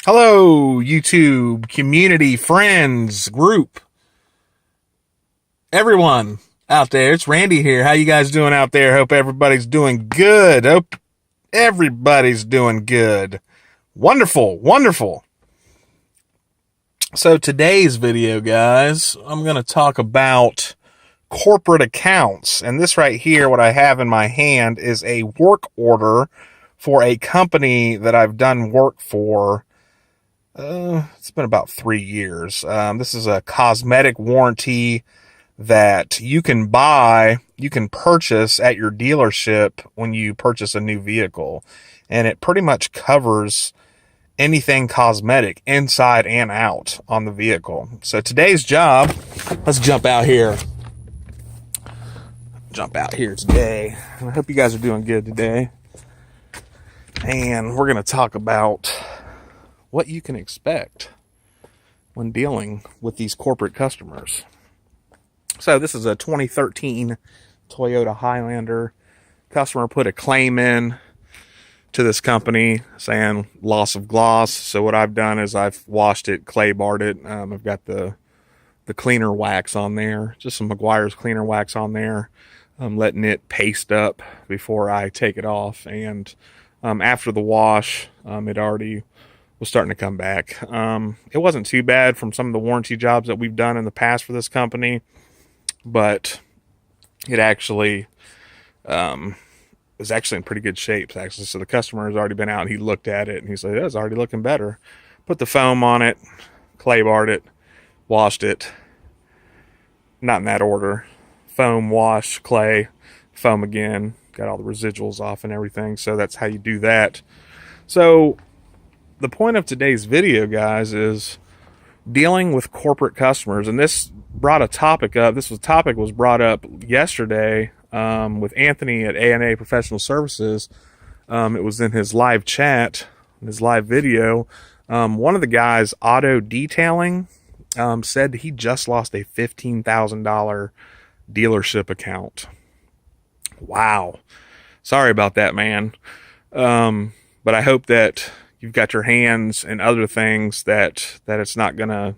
Hello, YouTube community, friends, group, everyone out there. It's Randy here. How you guys doing out there? Hope everybody's doing good. Hope everybody's doing good. Wonderful, wonderful. So today's video, guys, I'm going to talk about corporate accounts. And this right here, what I have in my hand, is a work order for a company that I've done work for. It's been about 3 years. This is a cosmetic warranty that you can purchase at your dealership when you purchase a new vehicle. And it pretty much covers anything cosmetic inside and out on the vehicle. So today's job, let's jump out here today. I hope you guys are doing good today. And we're going to talk about what you can expect when dealing with these corporate customers. So this is a 2013 Toyota Highlander. Customer put a claim in to this company saying loss of gloss. So what I've done is I've washed it, clay barred it. I've got the cleaner wax on there, just some Meguiar's cleaner wax on there. I'm letting it paste up before I take it off. And after the wash, it already was starting to come back. It wasn't too bad from some of the warranty jobs that we've done in the past for this company, but it actually is actually in pretty good shape, actually. So the customer has already been out and he looked at it and he said, it's already looking better. Put the foam on it, clay barred it, washed it. Not in that order. Foam, wash, clay, foam again. Got all the residuals off and everything. So that's how you do that. So the point of today's video, guys, is dealing with corporate customers. And this brought a topic up. Topic was brought up yesterday with Anthony at A&A Professional Services. It was in his live chat, his live video. One of the guys, auto detailing, said he just lost a $15,000 dealership account. Wow. Sorry about that, man. But I hope that you've got your hands in other things that it's not going to,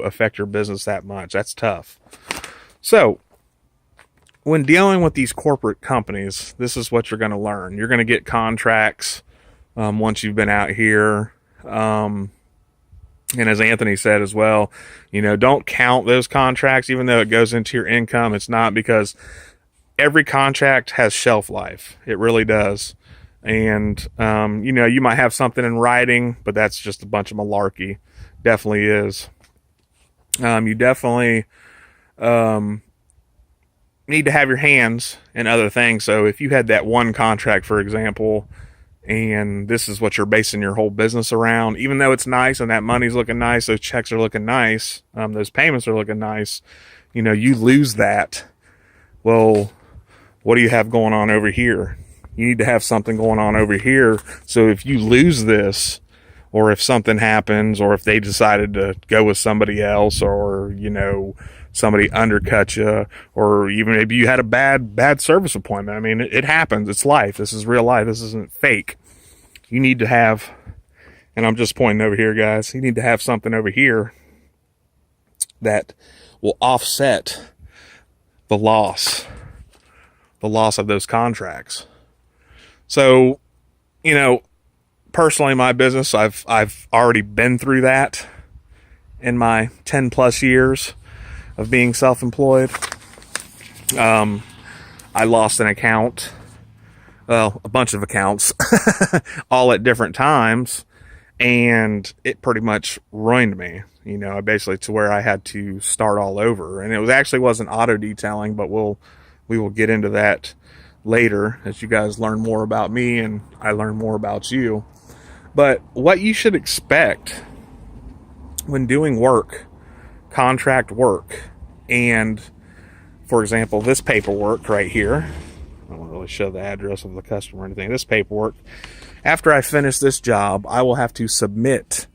affect your business that much. That's tough. So when dealing with these corporate companies, this is what you're going to learn. You're going to get contracts once you've been out here. And as Anthony said as well, don't count those contracts, even though it goes into your income. It's not, because every contract has shelf life. It really does. And, you might have something in writing, but that's just a bunch of malarkey. Definitely is. You definitely need to have your hands in other things. So if you had that one contract, for example, and this is what you're basing your whole business around, even though it's nice and that money's looking nice, those checks are looking nice, those payments are looking nice, you lose that. Well, what do you have going on over here? You need to have something going on over here. So if you lose this, or if something happens, or if they decided to go with somebody else, or, somebody undercut you, or even maybe you had a bad service appointment. I mean, it happens. It's life. This is real life. This isn't fake. You need to have, and I'm just pointing over here, guys, you need to have something over here that will offset the loss of those contracts. So, personally, my business, I've already been through that in my 10 plus years of being self-employed. I lost an account, well, a bunch of accounts, all at different times, and it pretty much ruined me. Basically to where I had to start all over, and it wasn't auto detailing, but we will get into that later as you guys learn more about me and I learn more about you. But what you should expect when doing work, contract work, and for example, this paperwork right here, I don't really show the address of the customer or anything. This paperwork, after I finish this job, I will have to submit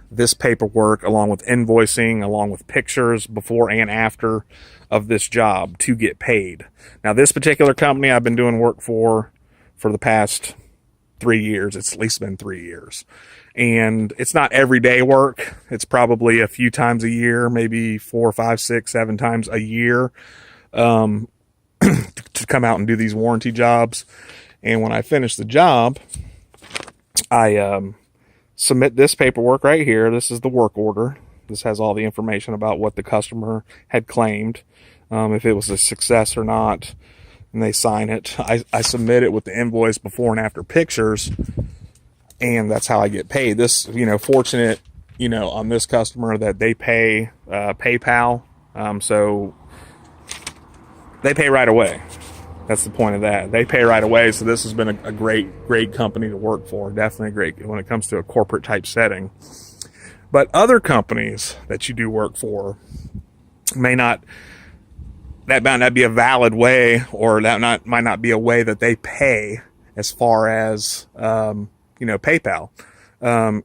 this paperwork along with invoicing, along with pictures before and after of this job to get paid. Now, this particular company I've been doing work for the past 3 years. It's at least been 3 years. And it's not everyday work. It's probably a few times a year, maybe 4, 5, 6, 7 times a year, to come out and do these warranty jobs. And when I finish the job, I submit this paperwork right here. This is the work order. This has all the information about what the customer had claimed, if it was a success or not, and they sign it. I submit it with the invoice before and after pictures, and that's how I get paid. This, fortunate, on this customer that they pay PayPal, so they pay right away. That's the point of that. They pay right away, so this has been a great company to work for. Definitely great when it comes to a corporate type setting. But other companies that you do work for might not be a valid way, or might not be a way that they pay as far as, PayPal.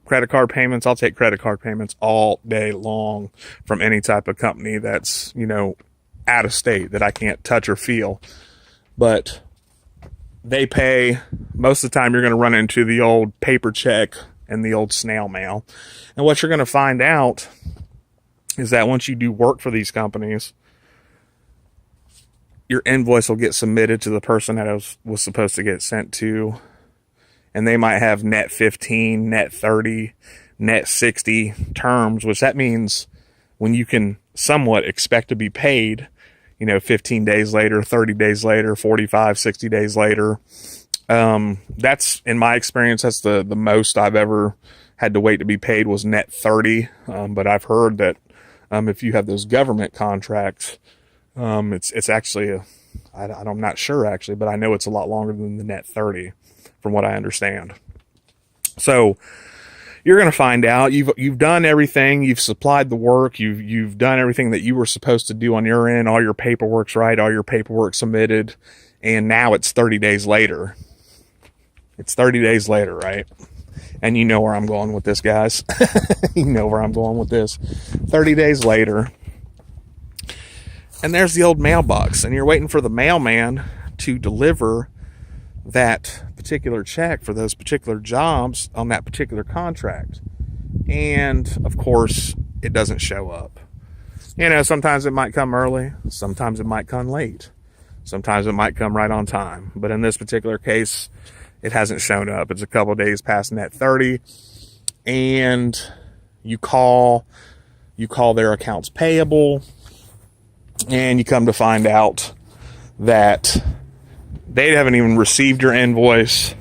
Credit card payments, I'll take credit card payments all day long from any type of company that's, out of state that I can't touch or feel. But they pay, most of the time you're going to run into the old paper check and the old snail mail. And what you're going to find out is that once you do work for these companies, your invoice will get submitted to the person that it was supposed to get sent to. And they might have net 15, net 30, net 60 terms, which that means when you can somewhat expect to be paid, 15 days later, 30 days later, 45, 60 days later. That's, in my experience, that's the most I've ever had to wait to be paid was net 30. But I've heard that if you have those government contracts, it's actually I'm not sure actually, but I know it's a lot longer than the net 30 from what I understand. So you're going to find out you've done everything, you've supplied the work, you've done everything that you were supposed to do on your end, all your paperwork's right, all your paperwork submitted, and now it's 30 days later. It's 30 days later, right? And you know where I'm going with this, guys. You know where I'm going with this. 30 days later, and there's the old mailbox, and you're waiting for the mailman to deliver that particular check for those particular jobs on that particular contract. And of course, it doesn't show up. Sometimes it might come early, sometimes it might come late, sometimes it might come right on time. But in this particular case, it hasn't shown up. It's a couple days past net 30, and you call their accounts payable, and you come to find out that they haven't even received your invoice.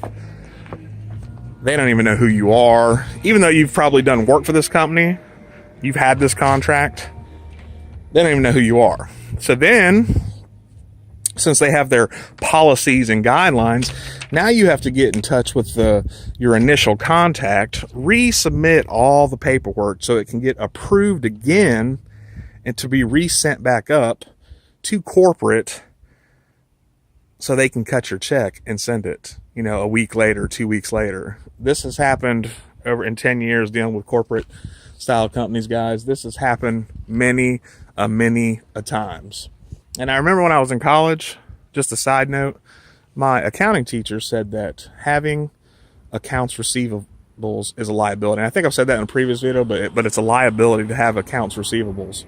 They don't even know who you are. Even though you've probably done work for this company, you've had this contract, they don't even know who you are. So then, since they have their policies and guidelines, now you have to get in touch with your initial contact, resubmit all the paperwork so it can get approved again and to be resent back up to corporate so they can cut your check and send it, a week later, 2 weeks later. This has happened over in 10 years dealing with corporate style companies, guys. This has happened many a times. And I remember when I was in college, just a side note, my accounting teacher said that having accounts receivables is a liability. And I think I've said that in a previous video, but it's a liability to have accounts receivables.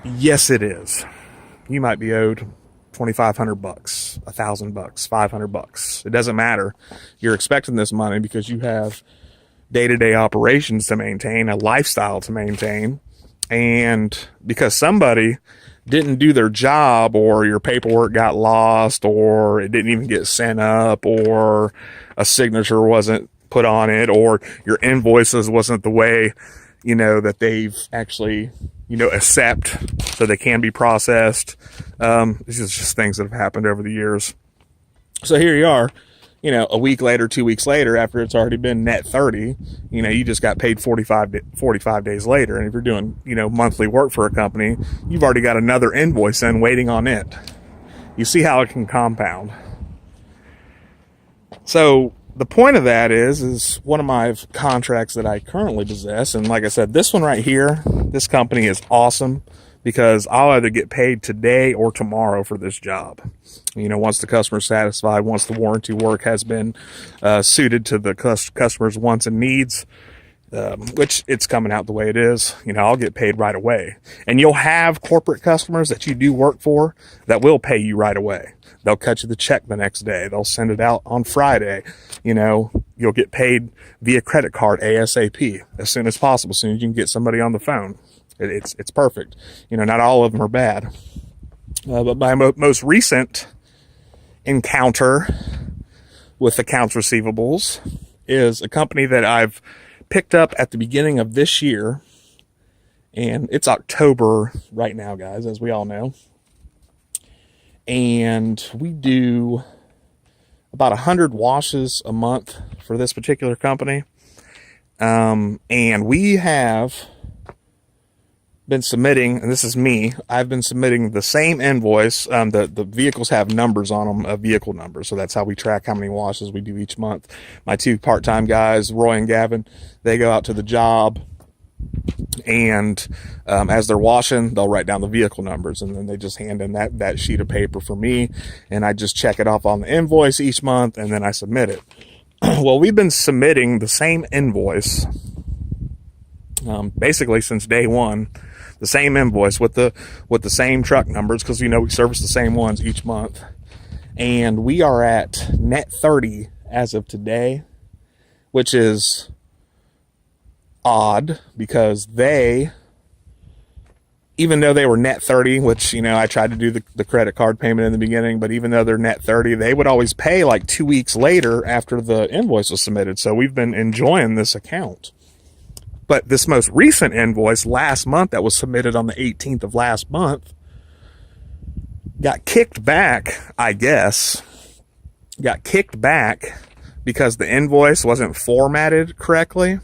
Yes, it is. You might be owed $2,500, $1,000, $500. It doesn't matter. You're expecting this money because you have day-to-day operations to maintain, a lifestyle to maintain, and because somebody didn't do their job, or your paperwork got lost, or it didn't even get sent up, or a signature wasn't put on it, or your invoices wasn't the way, that they've actually, accept so they can be processed. This is just things that have happened over the years. So here you are, a week later, 2 weeks later, after it's already been net 30, you just got paid 45 days later. And if you're doing, monthly work for a company, you've already got another invoice in waiting on it. You see how it can compound. So the point of that is one of my contracts that I currently possess. And like I said, this one right here, this company is awesome. because I'll either get paid today or tomorrow for this job. Once the customer's satisfied, once the warranty work has been suited to the customer's wants and needs, which it's coming out the way it is, I'll get paid right away. And you'll have corporate customers that you do work for that will pay you right away. They'll cut you the check the next day. They'll send it out on Friday. You'll get paid via credit card ASAP as soon as possible, as soon as you can get somebody on the phone. It's perfect. Not all of them are bad. But my most recent encounter with accounts receivables is a company that I've picked up at the beginning of this year. And it's October right now, guys, as we all know. And we do about 100 washes a month for this particular company. And we have been submitting, and this is me, I've been submitting the same invoice. The vehicles have numbers on them, a vehicle number. So that's how we track how many washes we do each month. My two part-time guys, Roy and Gavin, they go out to the job, and as they're washing, they'll write down the vehicle numbers, and then they just hand in that sheet of paper for me, and I just check it off on the invoice each month, and then I submit it. Well, we've been submitting the same invoice basically since day one, the same invoice with the same truck numbers, because we service the same ones each month, and we are at net 30 as of today, which is odd, because even though they were net 30, which, I tried to do the credit card payment in the beginning, but even though they're net 30, they would always pay like 2 weeks later after the invoice was submitted. So we've been enjoying this account. But this most recent invoice last month that was submitted on the 18th of last month got kicked back, I guess. Got kicked back because the invoice wasn't formatted correctly.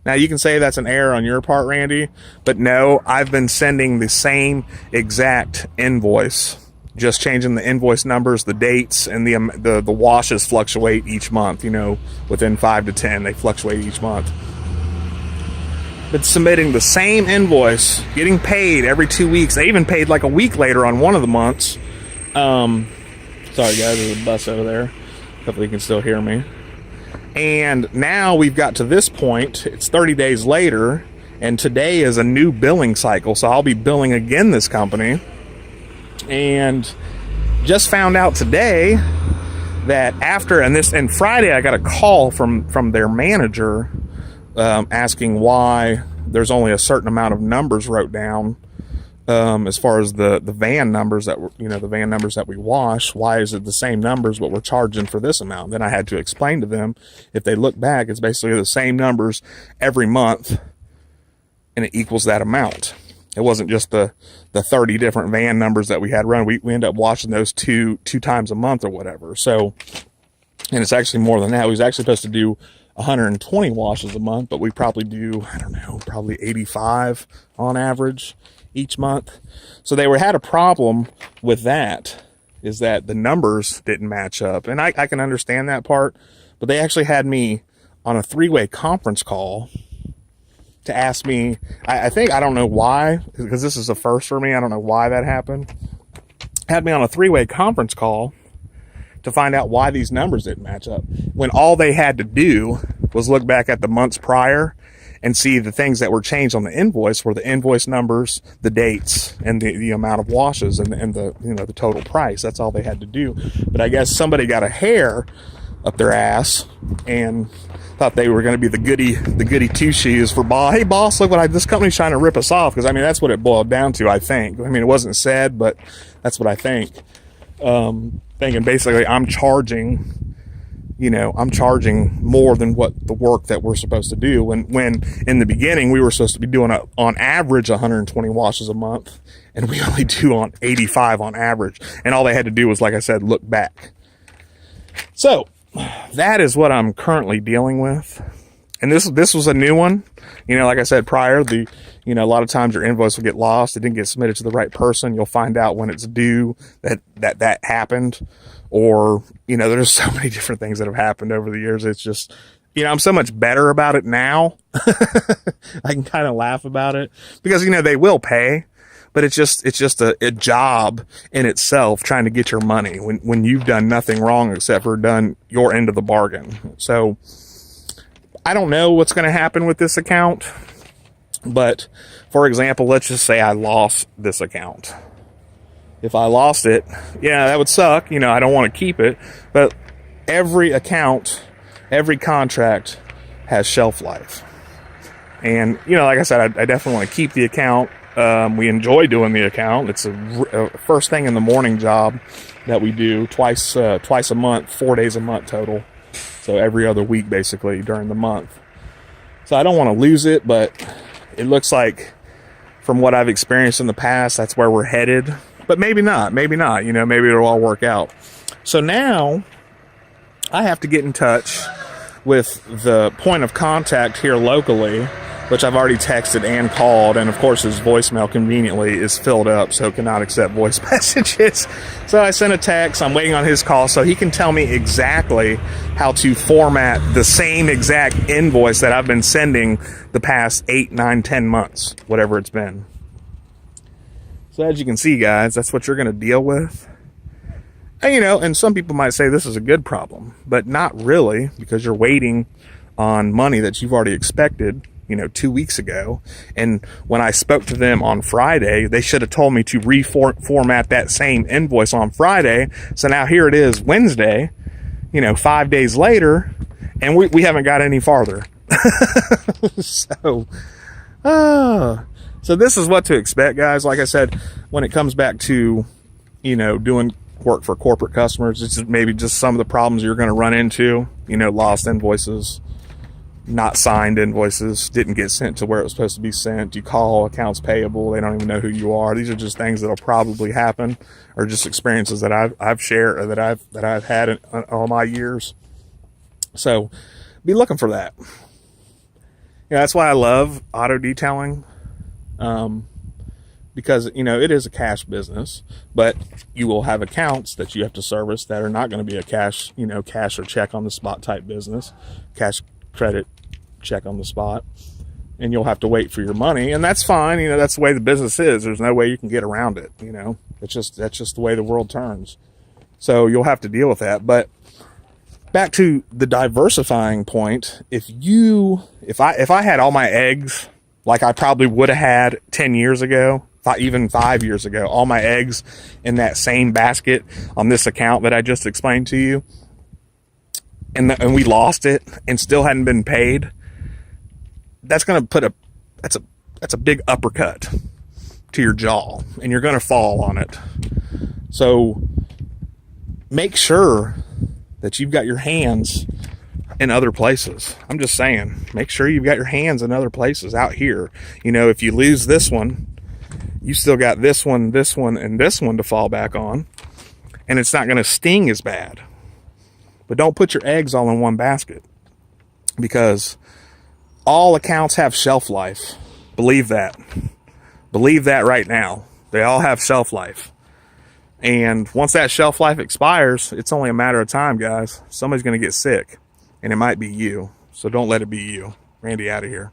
Now, you can say that's an error on your part, Randy, but no, I've been sending the same exact invoice, just changing the invoice numbers, the dates, and the washes fluctuate each month, within 5 to 10, they fluctuate each month. Been submitting the same invoice, getting paid every 2 weeks. They even paid like a week later on one of the months. Sorry, guys, there's a bus over there. Hopefully you can still hear me. And now we've got to this point. It's 30 days later, and today is a new billing cycle, so I'll be billing again this company. And just found out today that and Friday I got a call from their manager asking why there's only a certain amount of numbers wrote down as far as the van numbers that the van numbers that we wash. Why is it the same numbers but we're charging for this amount? Then I had to explain to them, if they look back, it's basically the same numbers every month, and it equals that amount. It wasn't just the 30 different van numbers that we had run. We end up washing those two times a month or whatever. So, and it's actually more than that. We was actually supposed to do 120 washes a month, but we probably do, probably 85 on average each month. So they had a problem with that, is that the numbers didn't match up. And I can understand that part, but they actually had me on a 3-way conference call to ask me, I don't know why, because this is a first for me. I don't know why that happened. Had me on a 3-way conference call to find out why these numbers didn't match up, when all they had to do was look back at the months prior and see the things that were changed on the invoice were the invoice numbers, the dates, and the amount of washes, and the the total price. That's all they had to do. But I guess somebody got a hair up their ass and thought they were going to be the goody two shoes for boss. Hey boss, look what this company's trying to rip us off. Because that's what it boiled down to, I think. It wasn't said, but that's what I think. Thinking basically I'm charging more than what the work that we're supposed to do. When in the beginning we were supposed to be doing on average 120 washes a month, and we only do on 85 on average. And all they had to do was, like I said, look back. So that is what I'm currently dealing with. And this was a new one. Like I said prior, a lot of times your invoice will get lost. It didn't get submitted to the right person. You'll find out when it's due that happened. Or, there's so many different things that have happened over the years. It's just, I'm so much better about it now. I can kind of laugh about it because, they will pay. but it's just a job in itself trying to get your money when you've done nothing wrong except for done your end of the bargain. So I don't know what's going to happen with this account, but for example, let's just say I lost this account. If I lost it, yeah, that would suck. You know, I don't want to keep it, but every account, every contract has shelf life. And, you know, like I said, I definitely want to keep the account. We enjoy doing the account. It's a first thing in the morning job that we do twice a month, 4 days a month total. So every other week, basically, during the month. So I don't want to lose it, but it looks like from what I've experienced in the past, that's where we're headed. But maybe not, you know, maybe it'll all work out. So now I have to get in touch with the point of contact here locally, which I've already texted and called, and of course his voicemail conveniently is filled up, so cannot accept voice messages. So I sent a text, I'm waiting on his call so he can tell me exactly how to format the same exact invoice that I've been sending the past 8, 9, 10 months, whatever it's been. So as you can see, guys, that's what you're going to deal with. And, you know, and some people might say this is a good problem, but not really, because you're waiting on money that you've already expected, you know, 2 weeks ago. And when I spoke to them on Friday, they should have told me to reformat that same invoice on Friday. So now here it is Wednesday, you know, 5 days later, and we haven't got any farther. So this is what to expect, guys. Like I said, when it comes back to, you know, doing work for corporate customers, it's maybe just some of the problems you're going to run into, you know, lost invoices, not signed invoices, didn't get sent to where it was supposed to be sent. You call accounts payable, they don't even know who you are. These are just things that'll probably happen, or just experiences that I've shared, or that I've had in all my years. So be looking for that. Yeah, that's why I love auto detailing. Because, you know, it is a cash business, but you will have accounts that you have to service that are not going to be a cash, you know, cash or check on the spot type business, cash credit check on the spot, and you'll have to wait for your money, and that's fine. You know, that's the way the business is. There's no way you can get around it. You know, that's just the way the world turns. So you'll have to deal with that. But back to the diversifying point, if I had all my eggs like I probably would have had 10 years ago, even 5 years ago, all my eggs in that same basket on this account that I just explained to you, and we lost it and still hadn't been paid, that's going to put that's a big uppercut to your jaw, and you're going to fall on it. So make sure that you've got your hands in other places. I'm just saying, make sure you've got your hands in other places out here. You know, if you lose this one, you still got this one, and this one to fall back on, and it's not going to sting as bad. But don't put your eggs all in one basket, because all accounts have shelf life. Believe that. Believe that right now. They all have shelf life. And once that shelf life expires, it's only a matter of time, guys. Somebody's going to get sick, and it might be you. So don't let it be you. Randy out of here.